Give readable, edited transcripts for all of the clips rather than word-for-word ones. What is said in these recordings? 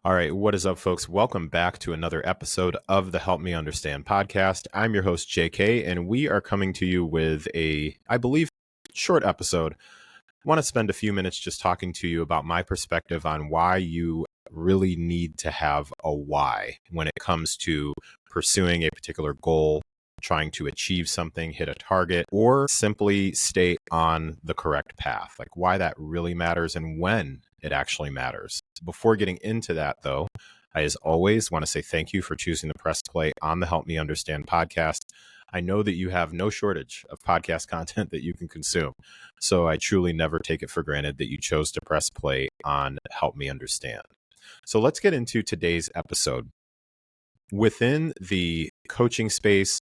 All right, what is up, folks? Welcome back to another episode of the Help Me Understand podcast. I'm your host, JK, and we are coming to you with I believe, short episode. I want to spend a few minutes just talking to you about my perspective on why you really need to have a why when it comes to pursuing a particular goal, trying to achieve something, hit a target, or simply stay on the correct path. Like why that really matters and when it actually matters. Before getting into that, though, I, as always, want to say thank you for choosing to press play on the Help Me Understand podcast. I know that you have no shortage of podcast content that you can consume. So I truly never take it for granted that you chose to press play on Help Me Understand. So let's get into today's episode. Within the coaching space,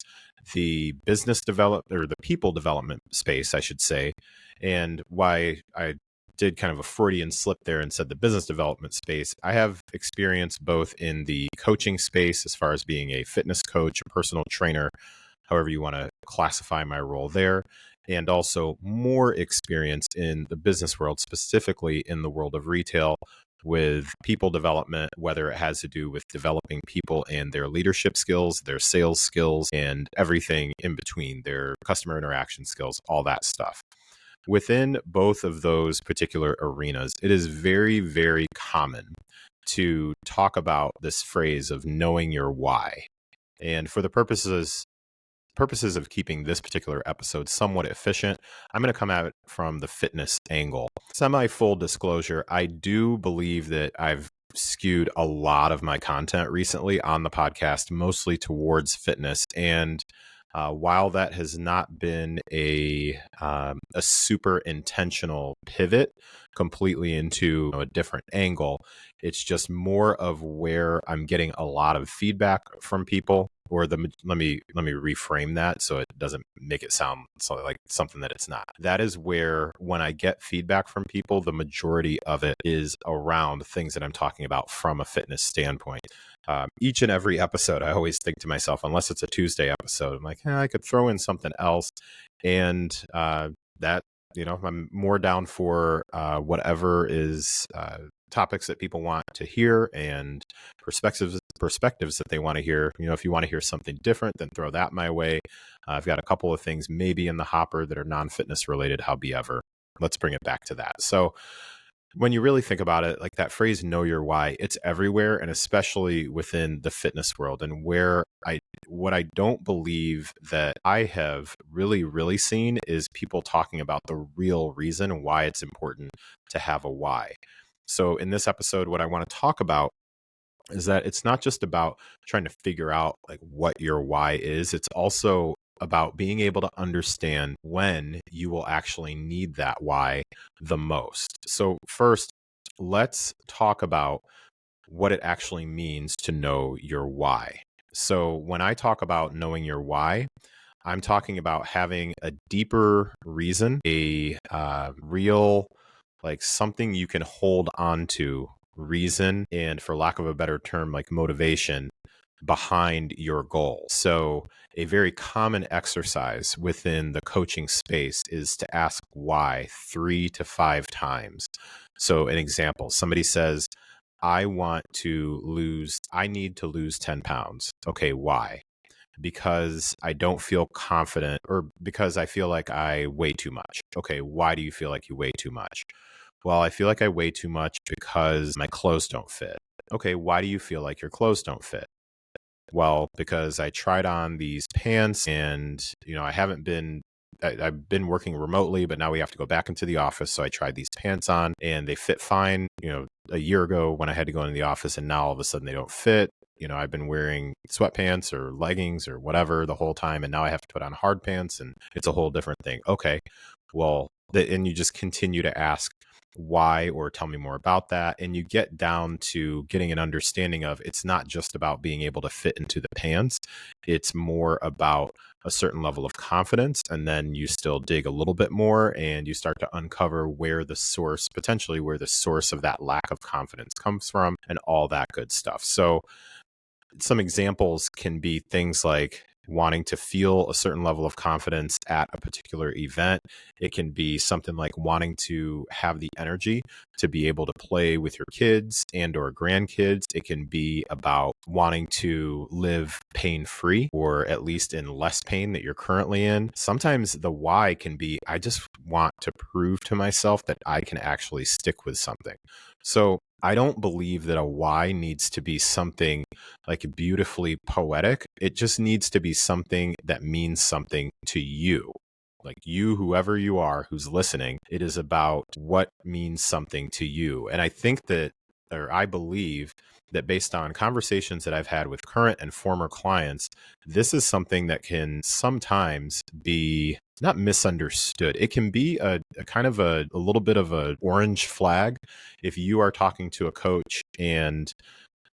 the business development or the people development space, I should say, and why I did kind of a Freudian slip there and said the business development space. I have experience both in the coaching space as far as being a fitness coach, a personal trainer, however you want to classify my role there, and also more experience in the business world, specifically in the world of retail with people development, whether it has to do with developing people and their leadership skills, their sales skills, and everything in between, their customer interaction skills, all that stuff. Within both of those particular arenas, it is very, very common to talk about this phrase of knowing your why. And for the purposes of keeping this particular episode somewhat efficient, I'm going to come at it from the fitness angle. Semi-full disclosure, I do believe that I've skewed a lot of my content recently on the podcast, mostly towards fitness. And while that has not been a super intentional pivot completely into a different angle, it's just more of where I'm getting a lot of feedback from people. Or let me reframe that so it doesn't make it sound like something that it's not. That is where when I get feedback from people, the majority of it is around things that I'm talking about from a fitness standpoint. Each and every episode, I always think to myself, unless it's a Tuesday episode, I'm like, I could throw in something else. And that, I'm more down for whatever is topics that people want to hear and perspectives that they want to hear. If you want to hear something different, then throw that my way. I've got a couple of things maybe in the hopper that are non-fitness related, however. Let's bring it back to that. So when you really think about it, like that phrase, know your why, it's everywhere, and especially within the fitness world. And what I don't believe that I have really, really seen is people talking about the real reason why it's important to have a why. So in this episode, what I want to talk about is that it's not just about trying to figure out like what your why is. It's also about being able to understand when you will actually need that why the most. So first, let's talk about what it actually means to know your why. So when I talk about knowing your why, I'm talking about having a deeper reason, a real, like something you can hold on to reason, and for lack of a better term, like motivation behind your goal. So a very common exercise within the coaching space is to ask why 3 to 5 times. So an example, somebody says, I need to lose 10 pounds. Okay, why? Because I don't feel confident, or because I feel like I weigh too much. Okay, why do you feel like you weigh too much? Well, I feel like I weigh too much because my clothes don't fit. Okay, why do you feel like your clothes don't fit? Well, because I tried on these pants and, I've been working remotely, but now we have to go back into the office. So I tried these pants on and they fit fine, a year ago when I had to go into the office, and now all of a sudden they don't fit. I've been wearing sweatpants or leggings or whatever the whole time, and now I have to put on hard pants and it's a whole different thing. Okay, well, and you just continue to ask why, or tell me more about that. And you get down to getting an understanding of it's not just about being able to fit into the pants. It's more about a certain level of confidence. And then you still dig a little bit more and you start to uncover potentially where the source of that lack of confidence comes from, and all that good stuff. So some examples can be things like, wanting to feel a certain level of confidence at a particular event. It can be something like wanting to have the energy to be able to play with your kids and or grandkids. It can be about wanting to live pain-free, or at least in less pain that you're currently in. Sometimes the why can be, I just want to prove to myself that I can actually stick with something. So I don't believe that a why needs to be something like beautifully poetic. It just needs to be something that means something to you. Like you, whoever you are who's listening, it is about what means something to you. And I think that, or I believe that based on conversations that I've had with current and former clients, this is something that can sometimes be not misunderstood. It can be a kind of a little bit of a orange flag if you are talking to a coach and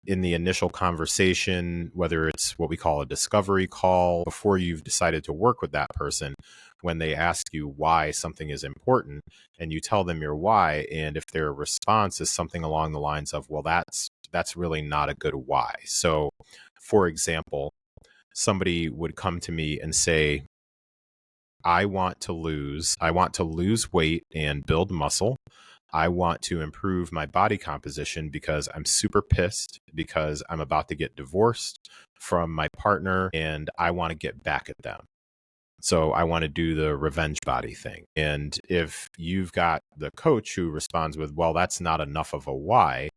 in the initial conversation, whether it's what we call a discovery call, before you've decided to work with that person, when they ask you why something is important and you tell them your why, and if their response is something along the lines of, well, that's really not a good why. So, for example, somebody would come to me and say, I want to lose weight and build muscle. I want to improve my body composition because I'm super pissed because I'm about to get divorced from my partner and I want to get back at them. So I want to do the revenge body thing. And if you've got the coach who responds with, well, that's not enough of a why,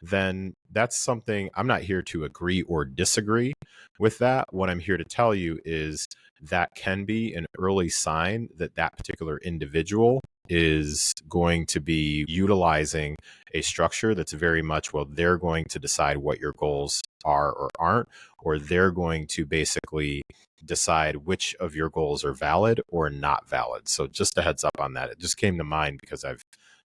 then that's something I'm not here to agree or disagree with that. What I'm here to tell you is that can be an early sign that that particular individual is going to be utilizing a structure that's very much, well, they're going to decide what your goals are or aren't, or they're going to basically decide which of your goals are valid or not valid. So just a heads up on that. It just came to mind because I've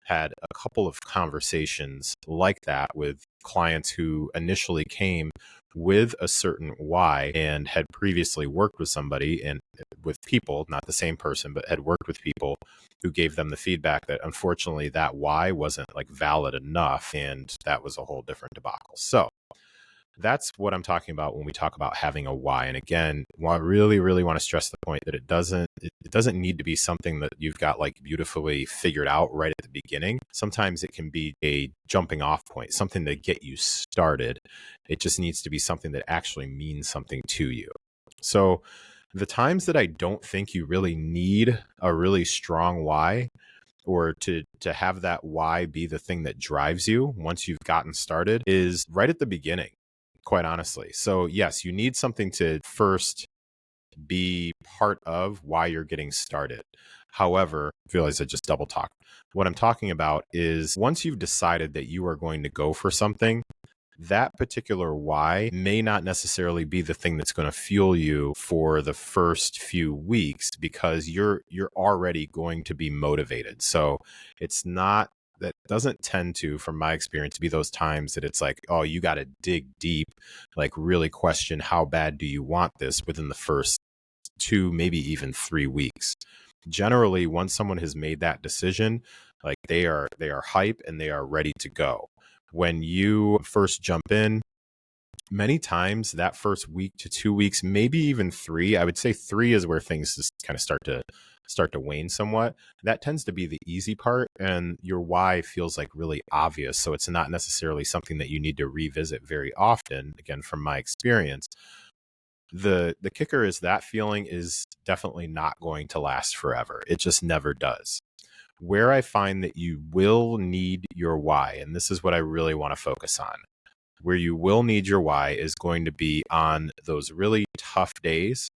had a couple of conversations like that with clients who initially came with a certain why and had previously worked with somebody and with people, not the same person, but had worked with people who gave them the feedback that unfortunately that why wasn't like valid enough. And that was a whole different debacle. So that's what I'm talking about when we talk about having a why. And again, I really, really want to stress the point that it doesn't need to be something that you've got like beautifully figured out right at the beginning. Sometimes it can be a jumping off point, something to get you started. It just needs to be something that actually means something to you. So the times that I don't think you really need a really strong why, or to have that why be the thing that drives you once you've gotten started, is right at the beginning, quite honestly. So yes, you need something to first be part of why you're getting started. However, I realize I just double talked. What I'm talking about is once you've decided that you are going to go for something, that particular why may not necessarily be the thing that's going to fuel you for the first few weeks because you're already going to be motivated. So it's not, that doesn't tend to, from my experience, be those times that it's like, oh, you got to dig deep, like really question how bad do you want this within the first 2, maybe even 3 weeks. Generally, once someone has made that decision, like they are hype and they are ready to go. When you first jump in, many times that first week to 2 weeks, maybe even 3, I would say 3 is where things just kind of start to wane somewhat. That tends to be the easy part, and your why feels like really obvious. So it's not necessarily something that you need to revisit very often. Again, from my experience, the kicker is that feeling is definitely not going to last forever. It just never does. Where I find that you will need your why, and this is what I really want to focus on, where you will need your why is going to be on those really tough days.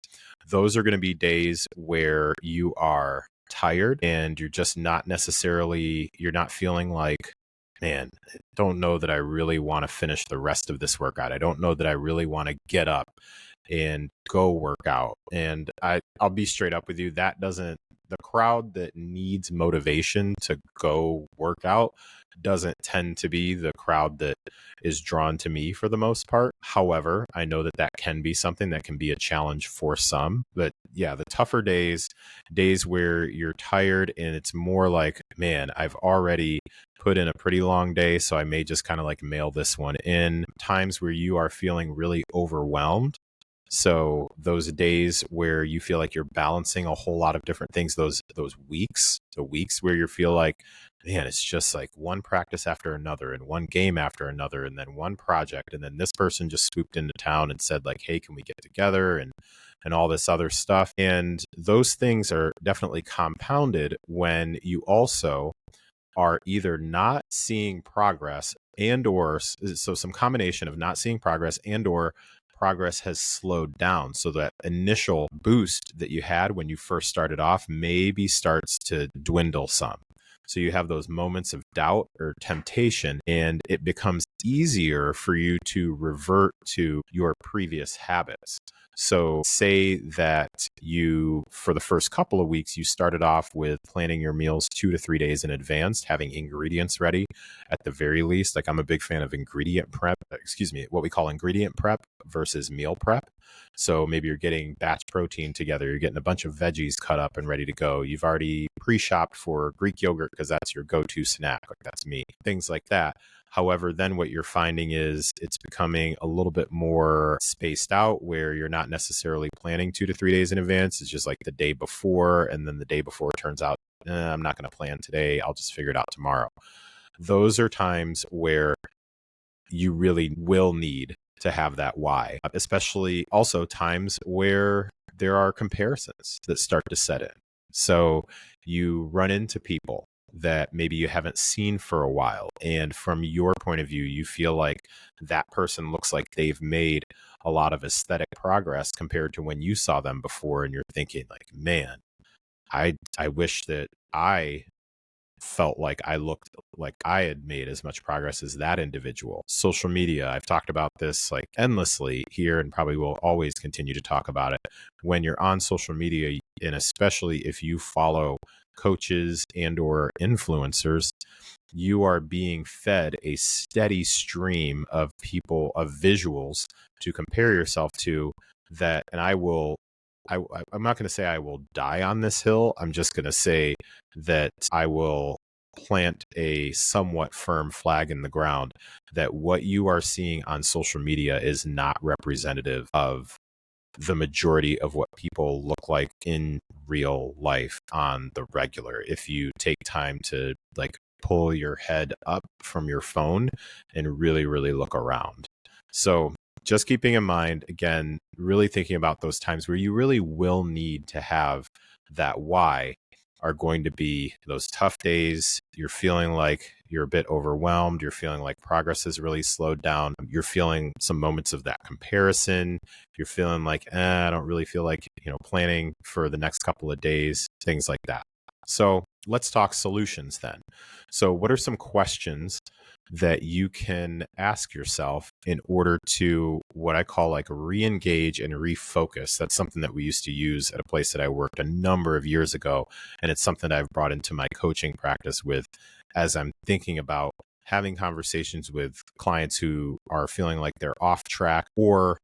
Those are going to be days where you are tired and you're just not necessarily, you're not feeling like, man, I don't know that I really want to finish the rest of this workout. I don't know that I really want to get up and go work out. And I'll be straight up with you. The crowd that needs motivation to go work out doesn't tend to be the crowd that is drawn to me for the most part. However, I know that that can be something that can be a challenge for some. But yeah, the tougher days where you're tired and it's more like, man, I've already put in a pretty long day, so I may just kind of like mail this one in. Times where you are feeling really overwhelmed, So those days where you feel like you're balancing a whole lot of different things, those weeks, the weeks where you feel like, man, it's just like one practice after another and one game after another and then one project. And then this person just swooped into town and said like, hey, can we get together? And all this other stuff. And those things are definitely compounded when you also are either not seeing progress and or so some combination of not seeing progress and or progress has slowed down. So that initial boost that you had when you first started off maybe starts to dwindle some. So you have those moments of doubt or temptation, and it becomes easier for you to revert to your previous habits. So say that you, for the first couple of weeks, you started off with planning your meals 2 to 3 days in advance, having ingredients ready at the very least. Like I'm a big fan of what we call ingredient prep versus meal prep. So maybe you're getting batch protein together. You're getting a bunch of veggies cut up and ready to go. You've already pre-shopped for Greek yogurt because that's your go-to snack. Like that's me, things like that. However, then what you're finding is it's becoming a little bit more spaced out where you're not necessarily planning 2 to 3 days in advance. It's just like the day before. And then the day before it turns out, I'm not going to plan today. I'll just figure it out tomorrow. Those are times where you really will need to have that why, especially also times where there are comparisons that start to set in. So you run into people that maybe you haven't seen for a while. And from your point of view, you feel like that person looks like they've made a lot of aesthetic progress compared to when you saw them before. And you're thinking like, man, I wish that I felt like I looked like I had made as much progress as that individual. Social media, I've talked about this like endlessly here and probably will always continue to talk about it. When you're on social media, and especially if you follow coaches and or influencers, you are being fed a steady stream of people, of visuals to compare yourself to that. And I'm not going to say I will die on this hill. I'm just going to say that I will plant a somewhat firm flag in the ground that what you are seeing on social media is not representative of the majority of what people look like in real life on the regular. If you take time to like pull your head up from your phone and really, really look around. So just keeping in mind, again, really thinking about those times where you really will need to have that why are going to be those tough days. You're feeling like you're a bit overwhelmed. You're feeling like progress has really slowed down. You're feeling some moments of that comparison. You're feeling like, I don't really feel like, planning for the next couple of days, things like that. So let's talk solutions then. So what are some questions that you can ask yourself in order to what I call like re-engage and refocus? That's something that we used to use at a place that I worked a number of years ago. And it's something I've brought into my coaching practice with as I'm thinking about having conversations with clients who are feeling like they're off track or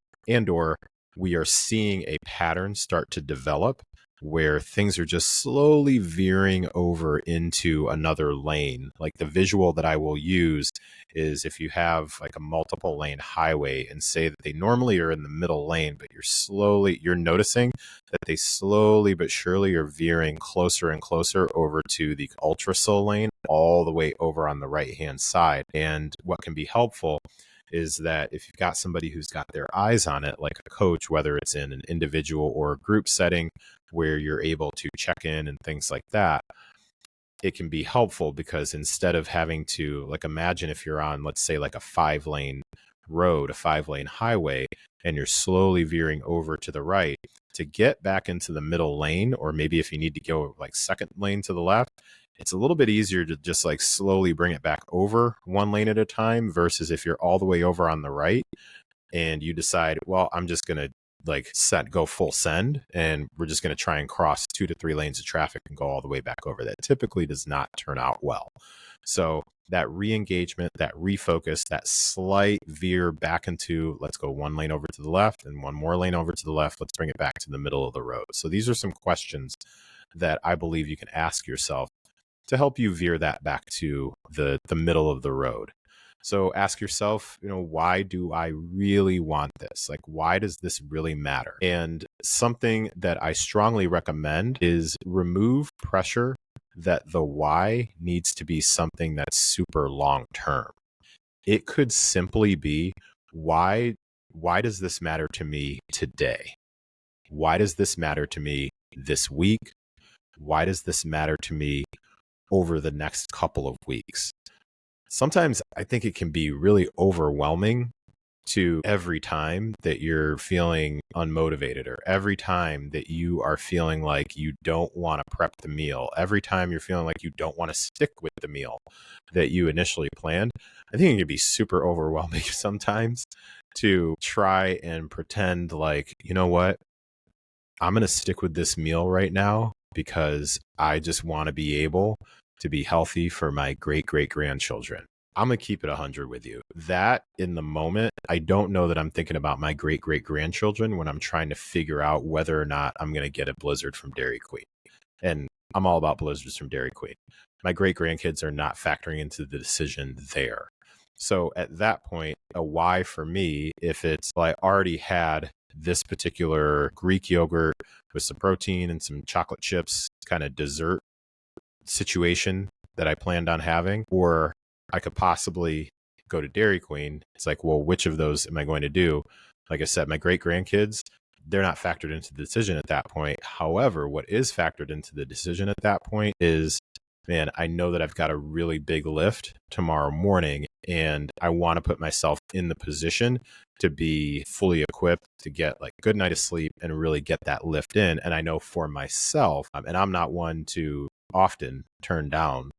we are seeing a pattern start to develop where things are just slowly veering over into another lane. Like the visual that I will use is if you have like a multiple lane highway and say that they normally are in the middle lane, but you're noticing that they slowly but surely are veering closer and closer over to the ultra-SO lane, all the way over on the right-hand side. And what can be helpful is that if you've got somebody who's got their eyes on it, like a coach, whether it's in an individual or a group setting where you're able to check in and things like that, it can be helpful because instead of having to like imagine if you're on, let's say like a 5-lane road, a 5-lane highway, and you're slowly veering over to the right to get back into the middle lane, or maybe if you need to go like second lane to the left, it's a little bit easier to just like slowly bring it back over one lane at a time versus if you're all the way over on the right and you decide, well, I'm just going to like go full send and we're just going to try and cross 2 to 3 lanes of traffic and go all the way back over. That typically does not turn out well. So that re-engagement, that refocus, that slight veer back into, let's go 1 lane over to the left and 1 more lane over to the left. Let's bring it back to the middle of the road. So these are some questions that I believe you can ask yourself to help you veer that back to the middle of the road. So ask yourself, why do I really want this? Like, why does this really matter? And something that I strongly recommend is remove pressure that the why needs to be something that's super long term. It could simply be, why does this matter to me today? Why does this matter to me this week? Why does this matter to me over the next couple of weeks? Sometimes I think it can be really overwhelming to every time that you're feeling unmotivated, or every time that you are feeling like you don't want to prep the meal, every time you're feeling like you don't want to stick with the meal that you initially planned. I think it can be super overwhelming sometimes to try and pretend like, you know what, I'm going to stick with this meal right now because I just want to be able to be healthy for my great great grandchildren. I'm going to keep it 100 with you. That in the moment, I don't know that I'm thinking about my great great grandchildren when I'm trying to figure out whether or not I'm going to get a Blizzard from Dairy Queen. And I'm all about Blizzards from Dairy Queen. My great grandkids are not factoring into the decision there. So at that point, a why for me, if it's, well, I already had this particular Greek yogurt with some protein and some chocolate chips kind of dessert situation that I planned on having, or I could possibly go to Dairy Queen. It's like, well, which of those am I going to do? Like I said, my great grandkids, they're not factored into the decision at that point. However, what is factored into the decision at that point is, man, I know that I've got a really big lift tomorrow morning, and I want to put myself in the position to be fully equipped to get like a good night of sleep and really get that lift in. And I know for myself, and I'm not one to often turn down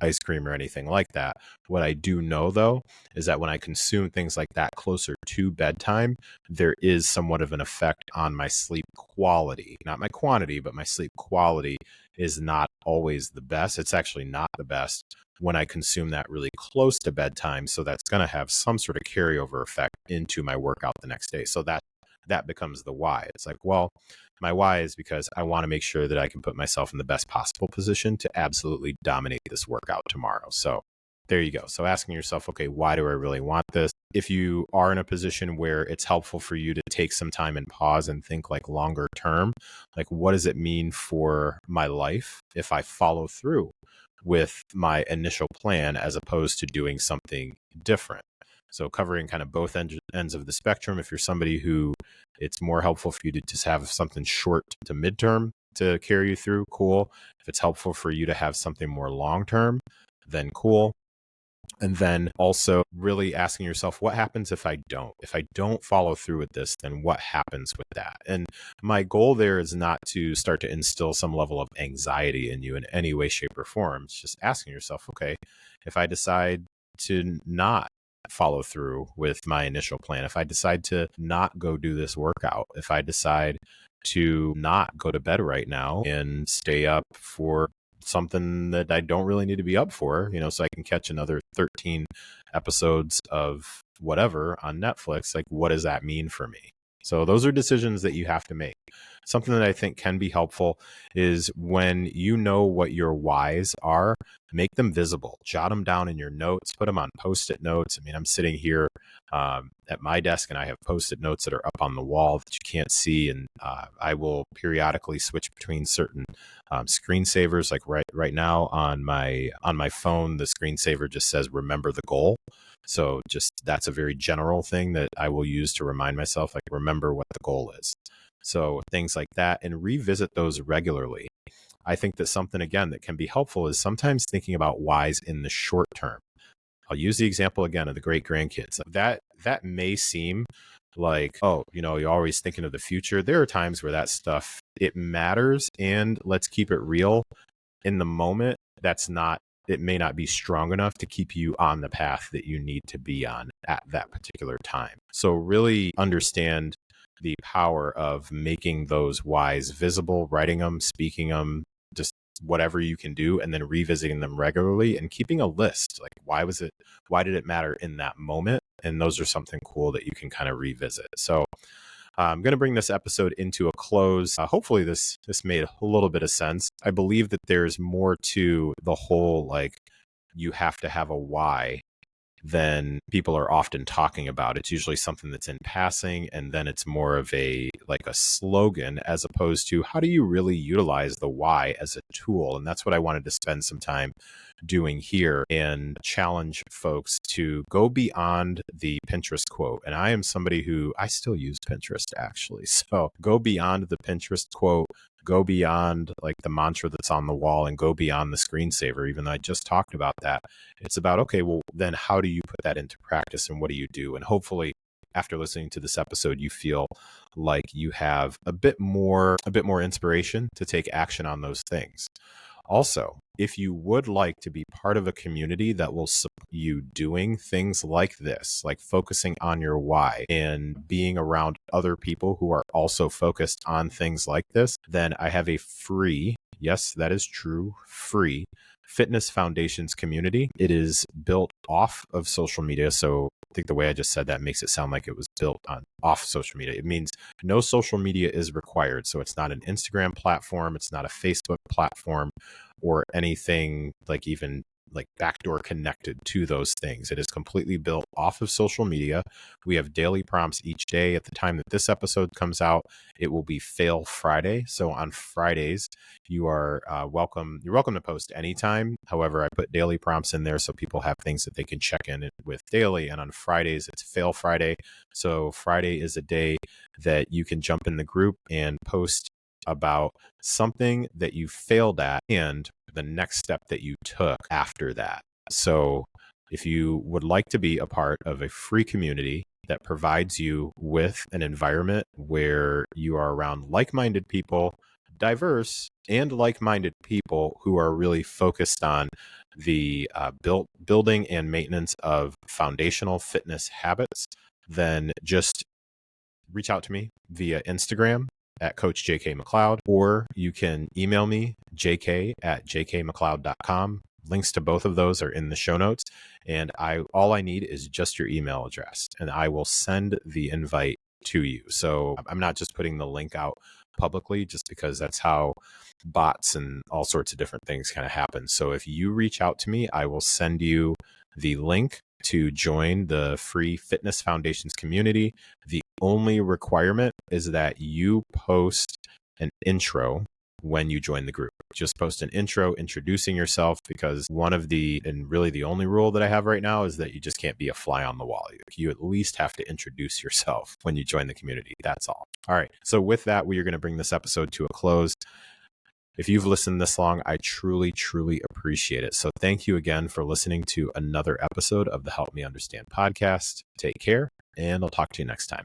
ice cream or anything like that. What I do know, though, is that when I consume things like that closer to bedtime, there is somewhat of an effect on my sleep quality. Not my quantity, but my sleep quality is not always the best. It's actually not the best when I consume that really close to bedtime. So that's going to have some sort of carryover effect into my workout the next day. So that becomes the why. It's like, well, my why is because I want to make sure that I can put myself in the best possible position to absolutely dominate this workout tomorrow. So there you go. So asking yourself, okay, why do I really want this? If you are in a position where it's helpful for you to take some time and pause and think like longer term, like what does it mean for my life if I follow through with my initial plan as opposed to doing something different? So covering kind of both ends of the spectrum. If you're somebody who it's more helpful for you to just have something short to midterm to carry you through, cool. If it's helpful for you to have something more long term, then cool. And then also really asking yourself, what happens if I don't? If I don't follow through with this, then what happens with that? And my goal there is not to start to instill some level of anxiety in you in any way, shape, or form. It's just asking yourself, okay, if I decide to not follow through with my initial plan, if I decide to not go do this workout, if I decide to not go to bed right now and stay up for something that I don't really need to be up for, so I can catch another 13 episodes of whatever on Netflix, like what does that mean for me? So those are decisions that you have to make. Something that I think can be helpful is when you know what your whys are, make them visible, jot them down in your notes, put them on Post-it notes. I mean, I'm sitting here at my desk and I have Post-it notes that are up on the wall that you can't see. And I will periodically switch between certain screensavers. Like right now on my phone, the screensaver just says, remember the goal. So just that's a very general thing that I will use to remind myself, like remember what the goal is. So things like that, and revisit those regularly. I think that something, again, that can be helpful is sometimes thinking about whys in the short term. I'll use the example again of the great grandkids. That may seem like, oh, you're always thinking of the future. There are times where that stuff, it matters. And let's keep it real. In the moment, it may not be strong enough to keep you on the path that you need to be on at that particular time. So really understand the power of making those whys visible, writing them, speaking them, just whatever you can do, and then revisiting them regularly and keeping a list. Like, why did it matter in that moment? And those are something cool that you can kind of revisit. So I'm going to bring this episode into a close. Hopefully this made a little bit of sense. I believe that there's more to the whole, like, you have to have a why than people are often talking about. It's usually something that's in passing, and then it's more of a slogan, as opposed to how do you really utilize the why as a tool. And that's what I wanted to spend some time doing here and challenge folks to go beyond the Pinterest quote. And I am somebody who I still use Pinterest, actually. So go beyond the Pinterest quote, go beyond like the mantra that's on the wall, and go beyond the screensaver. Even though I just talked about that, it's about, okay, well, then how do you put that into practice and what do you do? And hopefully after listening to this episode, you feel like you have a bit more inspiration to take action on those things. Also, if you would like to be part of a community that will support you doing things like this, like focusing on your why and being around other people who are also focused on things like this, then I have a free, yes, that is true, free Fitness Foundations community. It is built off of social media. So I think the way I just said that makes it sound like it was built off social media. It means no social media is required. So it's not an Instagram platform. It's not a Facebook platform or anything like even like backdoor connected to those things. It is completely built off of social media. We have daily prompts each day. At the time that this episode comes out, it will be Fail Friday. So on Fridays, you are welcome. You're welcome to post anytime. However, I put daily prompts in there so people have things that they can check in with daily. And on Fridays, it's Fail Friday. So Friday is a day that you can jump in the group and post about something that you failed at and the next step that you took after that. So if you would like to be a part of a free community that provides you with an environment where you are around like-minded people, diverse and like-minded people who are really focused on the building and maintenance of foundational fitness habits, then just reach out to me via Instagram at Coach JK McLeod, or you can email me, jk@jkmcleod.com. Links to both of those are in the show notes. And all I need is just your email address, and I will send the invite to you. So I'm not just putting the link out publicly just because that's how bots and all sorts of different things kind of happen. So if you reach out to me, I will send you the link to join the free Fitness Foundations community. The only requirement is that you post an intro when you join the group. Just post an intro introducing yourself, because and really the only rule that I have right now is that you just can't be a fly on the wall. You at least have to introduce yourself when you join the community. That's all. All right. So with that, we are going to bring this episode to a close. If you've listened this long, I truly, truly appreciate it. So thank you again for listening to another episode of the Help Me Understand podcast. Take care, and I'll talk to you next time.